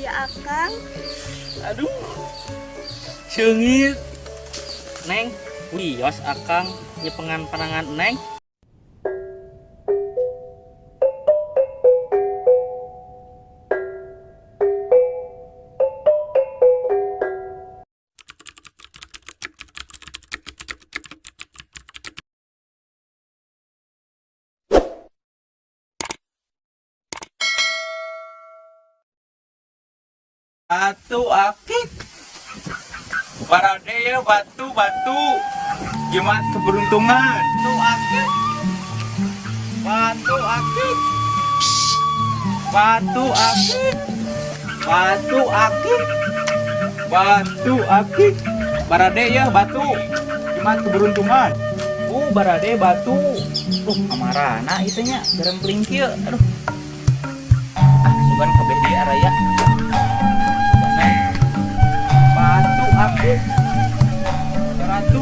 aya Akang. Aduh, seungit Neng, wios Akang nyepengan panangan Neng. Batu akik. Barade ya batu. Gimana keberuntungan? Batu akik. Batu akik. Batu akik. Batu akik. Batu akik. Barade ya batu. Gimana keberuntungan? Barade batu. Amarana itunya garam pelingkil. Aduh. Sugan kabeh di araya. Batu akik. Batu.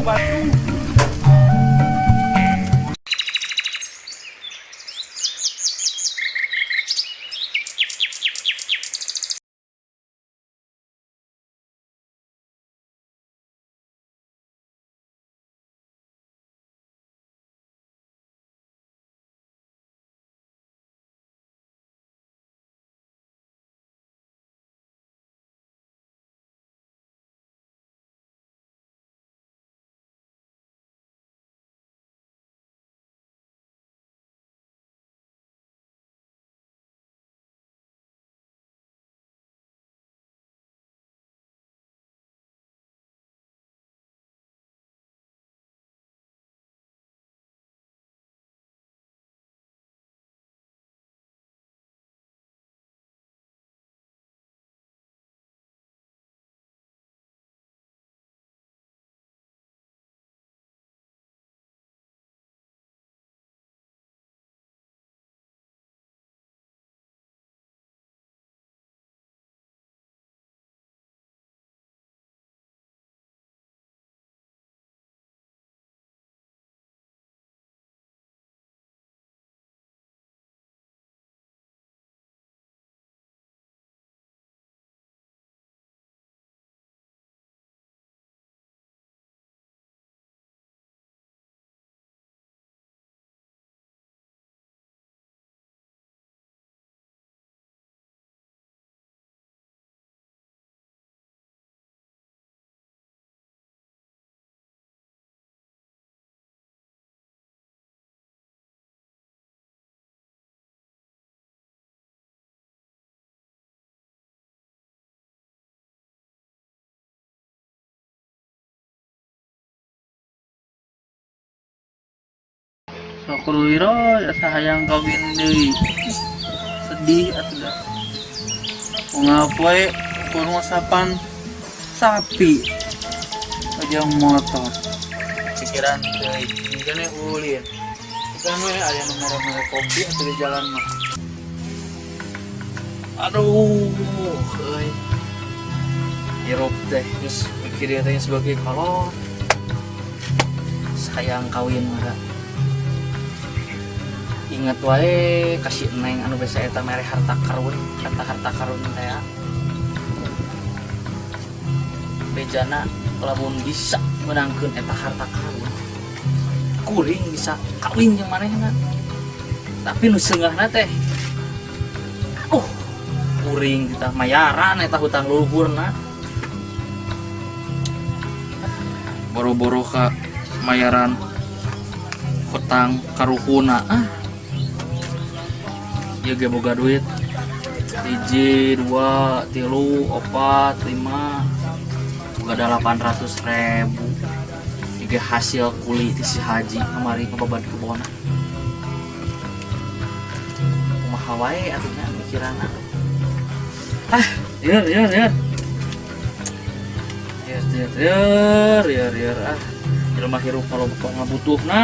Sakurwiro ya sayang kawin deui. Sedih atuh. Ngapoe pengusapan sapi aja motor. Pikiran teh ingkene ulin. Bukan we aya nu mere-mere kopi atuh di jalan mah. Aduh, euy. Hirup teh geus mikir teh sebagai kolot. Sayang kawin mah. Ingat wae kasih Neng anu biasa eta mere harta karun teh ya. Bejana lamun bisa menangkeun eta harta karun kuring bisa kawin jeung manehna. Tapi nu seungeunna teh kuring kita mayaran eta hutang luhurna. Boro-boro ka mayaran hutang karuhuna ya ge boga duit 1, 2, 3, 4, 5 boga ada 800.000 juga hasil kuli di si haji kemari kebeban kebona kumaha wae atunya mikirana jelema hirup kalau ngabutuhna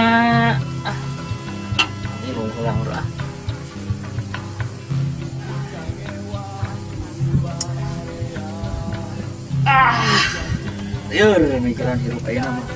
ini lu heula urang mikiran hirup ayeuna mah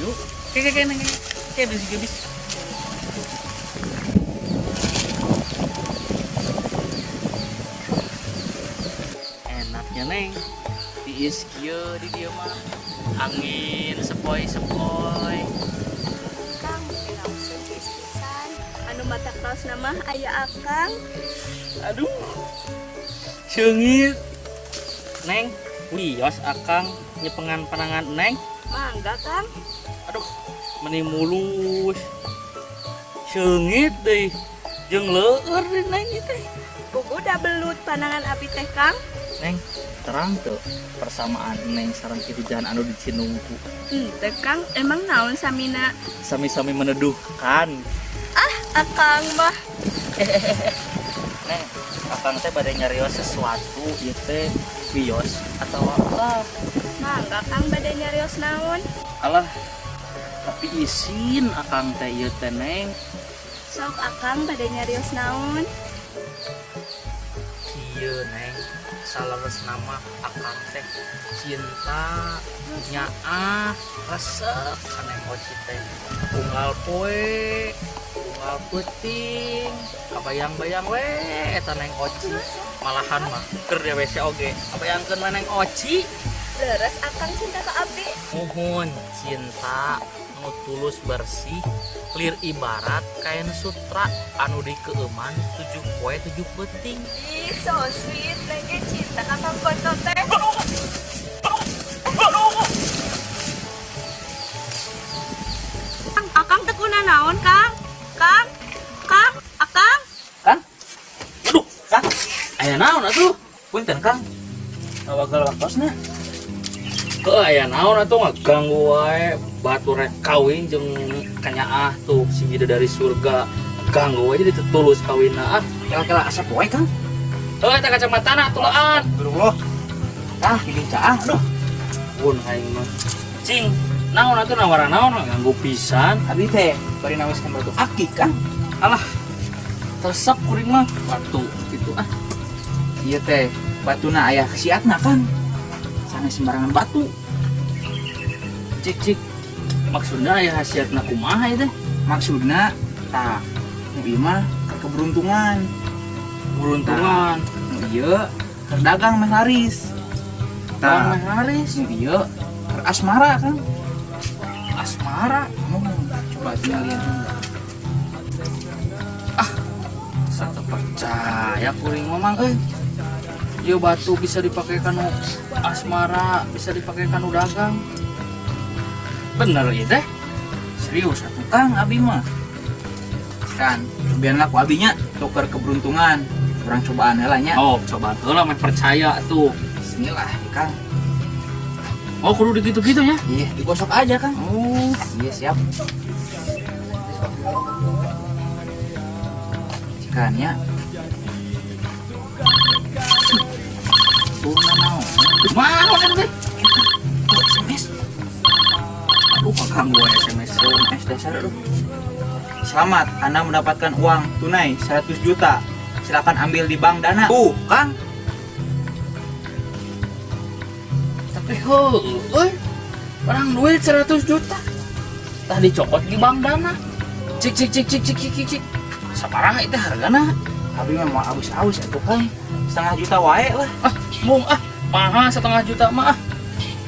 dulu. Kayak neng. Kayak bis. Enaknya neng. Tiis kieu di dieu mah. Angin sepoi-sepoi. Kang, langsung pisan. Anu mata kaos nama aya Akang. Aduh. Seungit. Neng, wios akang nyepengan panangan neng. Mangga Kang. Aduh, meni mulus. Seungit deh. Jeung leueur deui neng ieu teh. Gugu da belut panangan abi teh Kang. Neng, terang tuh persamaan neng sareng kitu jalan anu di Cinungku. Teu Kang, emang naon samina? Sami-sami meneduhkan. Akang mah Neng, akang teh bade nyarios sesuatu ieu teh wios atau apa? mangga Kang bade nyarios naon? Alah, tapi izin akang teh ieu teh neng. Sok Akang bade nyarios naon? Kieu neng, saleres nama akang teh cinta nyaah resep ka neng Oci teh. Unggal poe, unggal peuting, kabayang-bayang we eta neng Oci. Malahan mah keur di WC oge. Kabayangkeun we neng Oci. Leres Akang cinta ka abdi. Muhun cinta anu tulus bersih clear ibarat kain sutra anu dikeuman 7 poe 7 peuting. Ih, so sweet lagi cinta ka Kang Koto teh. Akang teu kuna naon Kang? Kang? Akang? Kang? Aduh, Kang. Aya naon atuh? Punten Kang. Awagal waktosna. Aya naon atuh ngaganggu wae batu rek kawin jeung kanyaah tuh si bidadari surga. Ganggu aja ditulus kawinna ah. Kela-kela asap wae Kang. Teh kacamatana tulaan. Beruloh. Ah, ini caah aduh. Pun aing mah. Cing, naon atuh nawaran naon ganggu pisan. Abi teh bari nawiskeun batu akik Kang. Alah. Tersep kuring mah batu gitu ah. Ieu teh batuna aya khasiatna Kang. Sana sembarangan batu. Cik maksudna aya khasiatna kumaha ieu teh? Maksudna tah nu ieu mah keberuntungan. Beruntungan. Nu ieu keur dagang meh laris. Tah meh laris nu ieu keur asmara kan. Asmara. Coba tinggal lihat dulu. Ah, satu percaya kuring mamang euy. Ieu batu bisa dipakai kanu asmara, bisa dipakai kanu dagang. Bener ieu teh. Serius atuh Kang abi mah. Kan, cobian lah ku abinya tuker keberuntungan. Orang cobaan heula nya. Oh, cobaan heula mah percaya tuh. Bismillah, Kang. Oh, kudu digitu-gitu nya? Iya, digosok aja, Kang. Oh, iya siap. Cikannya mau teh? SMS. Aduh, kakang gua SMS dasar lu. Selamat, Anda mendapatkan uang tunai 100 juta. Silakan ambil di bank Dana. Kang. Tapi orang duit 100 juta. Tah dicokot di bank Dana. Cik. Saparah itu hargana? Abi memang aus-aus atuh Kang. 1,5 juta wae lah. Mahal 1,5 juta mah.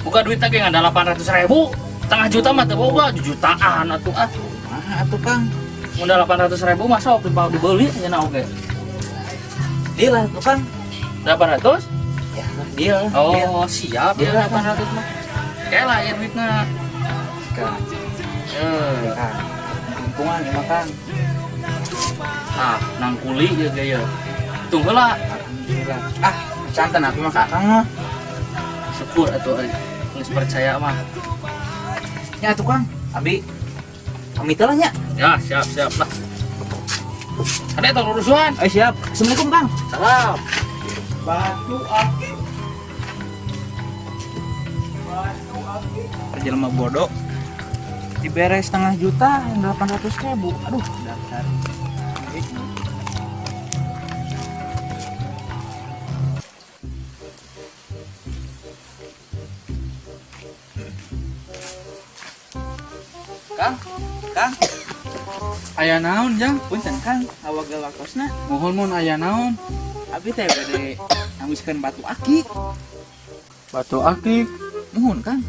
Buka duit lagi ada 800.000. 1,5 juta mah teu boga jutaan atuh ah. Mahal atuh Kang. Mun 800.000 mah sok dibeli nya oge. Deal lah tuh Kang. 800? Ya, deal. Oh, deal. Siap ya 800 mah. Kayak lah ya duitna. Kang. Kang. Lingkungan ya Kang. Ah, nang kuli ya gaya. Tunggu lah. Santan aku mah Kakang mah. Syukur atuh geus percaya mah. Ya tuh Kang, abi pamit lah nya. Ya, siap lah. Ada tong urusan. Siap. Assalamualaikum Kang. Salam. Batu akik. Perjelema bodoh. Diberes 1,5 juta yang 800.000. Aduh, dasar. Kang, Kang, aya naon jang? Punten Kang, awak galak kosna. Mohon mun aya naon? Abi teh bade ngamiskeun batu akik. Batu akik. Nuhun Kang.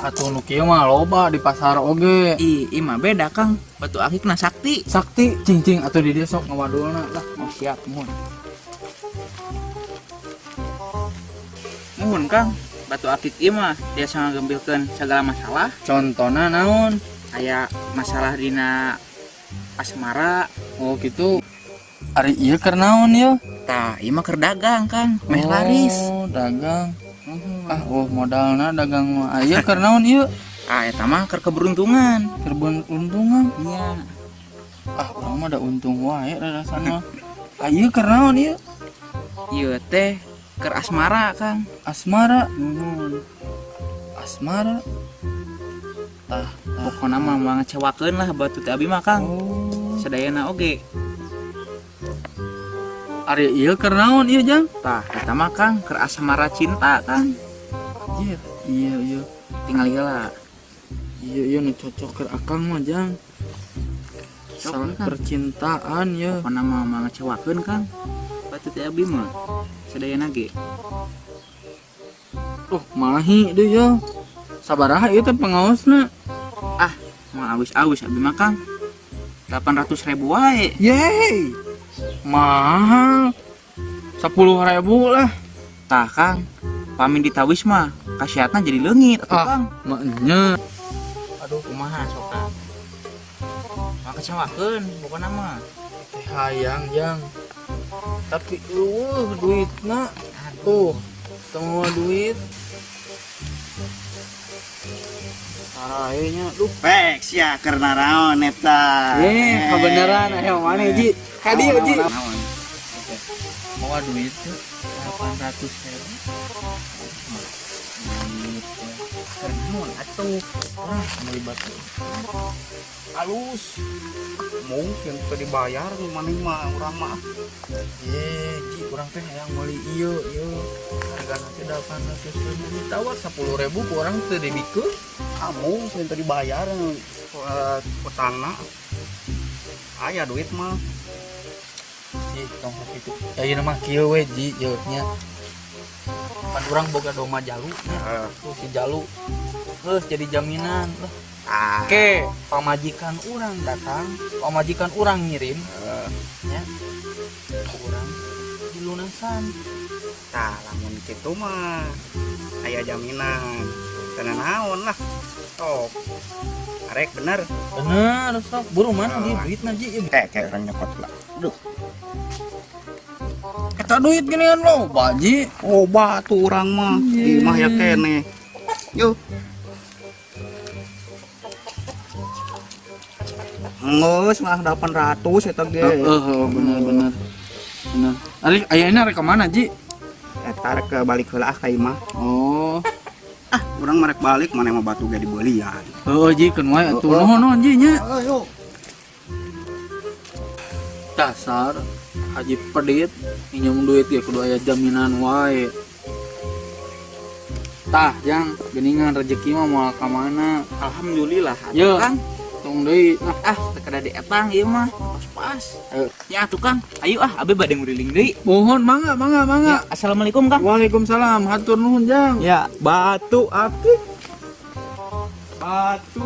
Atuh nu kieu mah loba di pasar oge. Ih mah beda Kang. Batu akik na sakti. Sakti cing atuh di dieu sok ngawadulna lah. Oh siap, nuhun. Nuhun Kang. Batu akik ieu mah biasa ngagembelkeun sagala masalah. Contona naon? Aya masalah dina asmara. Oh gitu. Ari ieu keur naon ieu? Tah, ieu mah keur dagang Kang. Meh laris. Oh, dagang. Modalna dagang mah. Ieu keur naon ieu? Eta mah keur keberuntungan. Keberuntungan. Iya. Urang mah da untung wae rasana. Ieu keur naon ieu? Ieu teh keur asmara Kang. Asmara. Nuhun. Asmara. Pokona mah ngecewakeun lah batu teh abi mah Kang. Oh. Sadayana oge. Ari ieu keur naon ieu jang? Tah, eta mah Kang keur asmara cinta Kang. Anjir. Iya. Tinggal heula. Iya nu cocok keur akang mah jang. Salah Kan? percintaan ya. Pokona mah ngecewakeun Kang. Batu teh abi mah sadayana ge. Mahi deh ya. Sabaraha ieu teh pengaosna? Mau awis-awis abi mah Kang. 800.000 wae. Yeay. Mahal. 10.000 lah. Tah Kang, pami ditawis mah kasiatna jadi leungit atuh Kang. Maknya. Aduh kumaha sok Kang. Mah kecewakeun pokona mah. Teh hayang jang. Tapi duitna. Tuh. Semua duit. Sarayanya duh. Peks ya karena naon eta. Kebenaran ayo mana Ji? Hadi Ji. Mau duit tuh 800.000. Kerenun atuh. Beli batu. Halus. Mungkin teu dibayar mana mah urang mah. Ji kurang teh hayang meuli ieu. Hargana teh 800.000 ditawar 10.000 ku urang teu dibikeun. Kamu sering teu dibayar utangna. Aya duit mah. Tong itu. Ya ieu mah kieu we Ji nya. Pan urang boga doma jalu nya. Tuh si jalu. Geus jadi jaminan. Oke, pamajikan urang datang, pamajikan urang ngirim. Ya. Urang dilunasan. Tah lamun kitu mah aya jaminan. Teu naon lah. Sok. Arek bener. Bener, sok buru mana di duitna Ji? Kayak orang nyokot lah. Duh. Eta duit ginian lo, Baji. Oh batu urang mah. Di mah ya kene. Yuk. Ngeus mah 800 eta ge. Bener. Ari ayana rek mana Ji? Eta rek balik heula ka imah. Oh. Urang marek balik mana mah batu ge dibeelian. Ji keun wae atuh nuhun Ji nya. Ayo. Dasar haji pedit minjem duit ya kudu aya jaminan wae. Tah jang geningan rezeki mah moal ka mana? Alhamdulillah Yo. atuh Kang. Tong deui. Teu kada dietang ieu mah. Pas. Ya atuh Kang. Ayo abi bade nguriling deui. Mohon mangga. Ya, assalamualaikum Kang. Waalaikumsalam. Hatur nuhun jang. Ya, batu akik. Batu.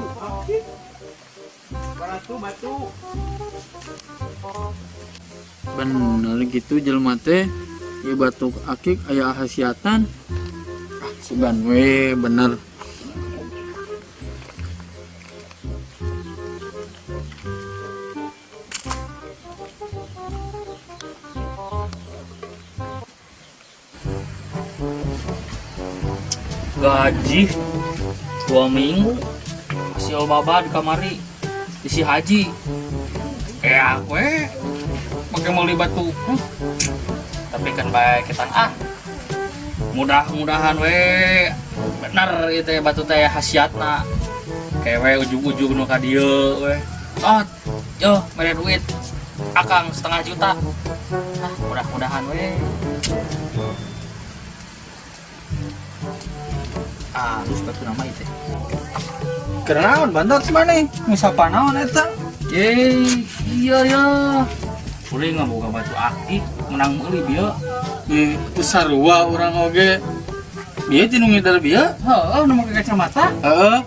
Bener gitu jelema teh. Ieu batu akik aya khasiatan. Sugan we bener. Gaji 2 minggu hasil baba di kamari isi haji aku pakai mau batu tapi kan baik kita mudah-mudahan bener itu ya batu teh khasiatna kayak ujung-ujung nu ka dieu yo mere duit akang 1,5 juta mudah-mudahan Terus batu nama itu. Kenaon bantot mana? Misapa naon eta? Iya ya. Udah nggak boga batu akik menang meuli bieu. Itu sarua orang oge. Bieu tinu ngidar bieu. Heeh, nu make kacamata. Heeh.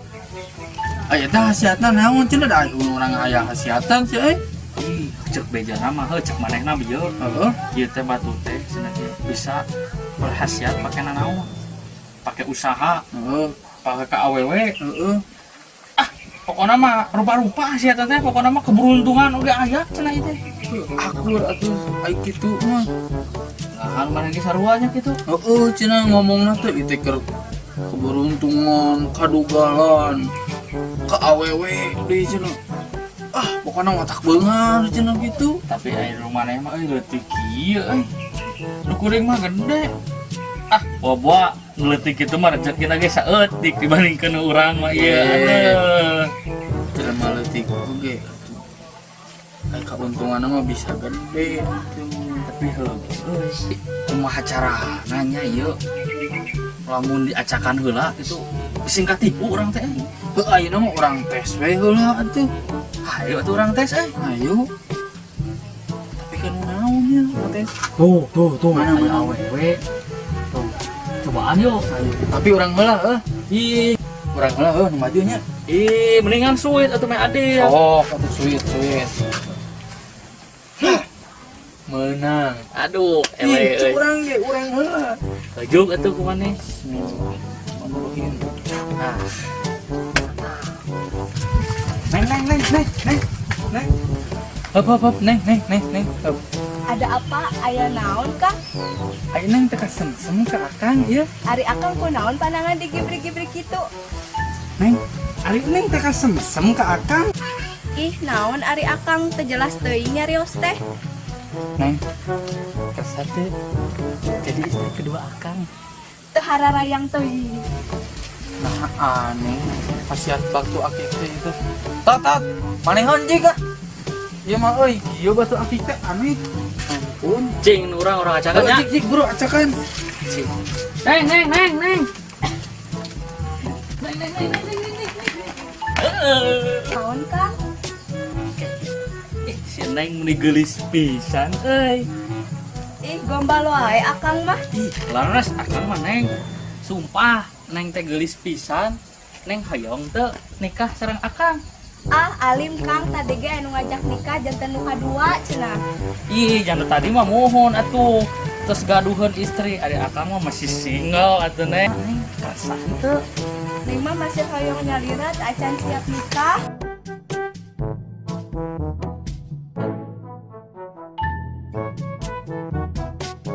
Aya teh hasiatna naon cenah da urang aya hasiatan sih Ih, cek bejana mah cek manehna bieu. Heeh. Ieu teh batu teh cenah ge bisa berhasiat pake nanaon. Pake usaha, Heeh. pake ka awewe. Heeh. Pokoknya mah rupa-rupa sih teh, pokoknya mah keberuntungan udah aya cenah ieu teh. Akur atuh ai kitu mah. Nah, mana ge saruanya gitu. Heeh, cenah ngomongna teh ieu teh keberuntungan, kadugalan, ka awewe deui cenah. Pokoknya otak beungar cenah gitu. Tapi air rumahnya mah leutik kieu nu kuring mah gede. Bobo leutik kitu mah rezekina ge saeutik dibandingkeun urang mah ieu. Cenah mah leutik oge atuh. Ai kauntunganna mah bisa gede atuh. Tapi heuh kumaha carana nya ieu? Lamun diacakan heula kitu bising katipu urang teh. Heuh ayeuna mah urang tes we heula atuh. Hayu atuh urang tes Ayo. Tapi kan naon ya tes. Tuh Mana, mana? awewe. Tuh. Cobaan yuk. Tapi urang heula Ih, urang heula nu maju nya. mendingan suit atuh mah ade. Oh, atuh sweet. Menang. Aduh, ewe euy. Urang heula. Tajuk atuh ku maneh. Menuruhin. Nah, Neng. Hop, neng. Hop. Ada apa? Aya naon kang? Ayo neng teka sem ke akang ya. Ari akang ku naon pandangan di gibri-gibri kitu? Neng, ari neng teka sem ke akang. Ih, naon ari akang teu jelas teuing nyarios teh. Neng, kesate jadi istri kedua akang. Teu hararayang teuing. Nah aneh, hasiat batu akik teh itu. Tat, manehon jiga. Ieu mah euy, ieu batu akik teh aneh. Ampun. cing nu urang acakan nya. Jik bro, acakan. Neng. Naon kang? Si Neng meni geulis pisan euy. Ih, gombal wae akang mah. Laras akang mah Neng. Sumpah, Neng teh geulis pisan. Neng hayong teu nikah sareng akang. Alim kang tadi ge anu ngajak nikah janten nu kadua cenah. Ih, jangan tadi mah mohon atuh. Terus gaduhan istri, ada akang mah masih single atuh Neng. Kasah teu. Ning mah masih hoyong nyalirat acan siap nikah.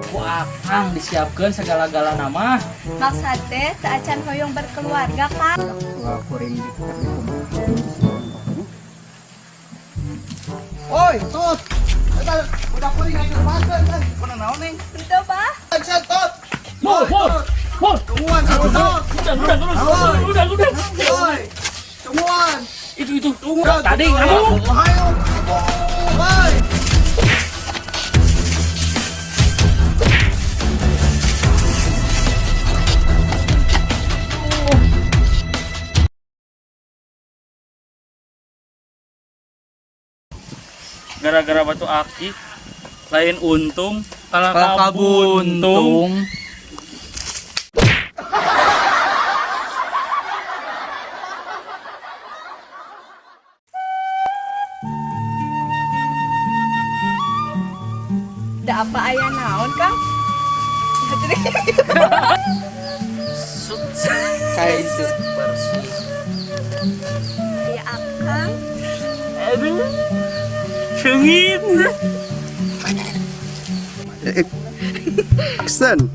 Ku akang disiapkeun segala-gala nama. Maksud teh teu acan hoyong berkeluarga kang. Wah, kuring di Oi, tut. Eta udah kuring aja makan. Mana naon ning? Henteu bah. Acan tut. Woi. Tungguan, tut. Udah. Oi. Tungguan. Itu. Tadi ngomong. Ayo. Oi. Gara-gara batu akik lain untung kalah kabuntung. Da apa aya naon kang? Kayak itu. Aya akang. Aduh. Sengit. Action.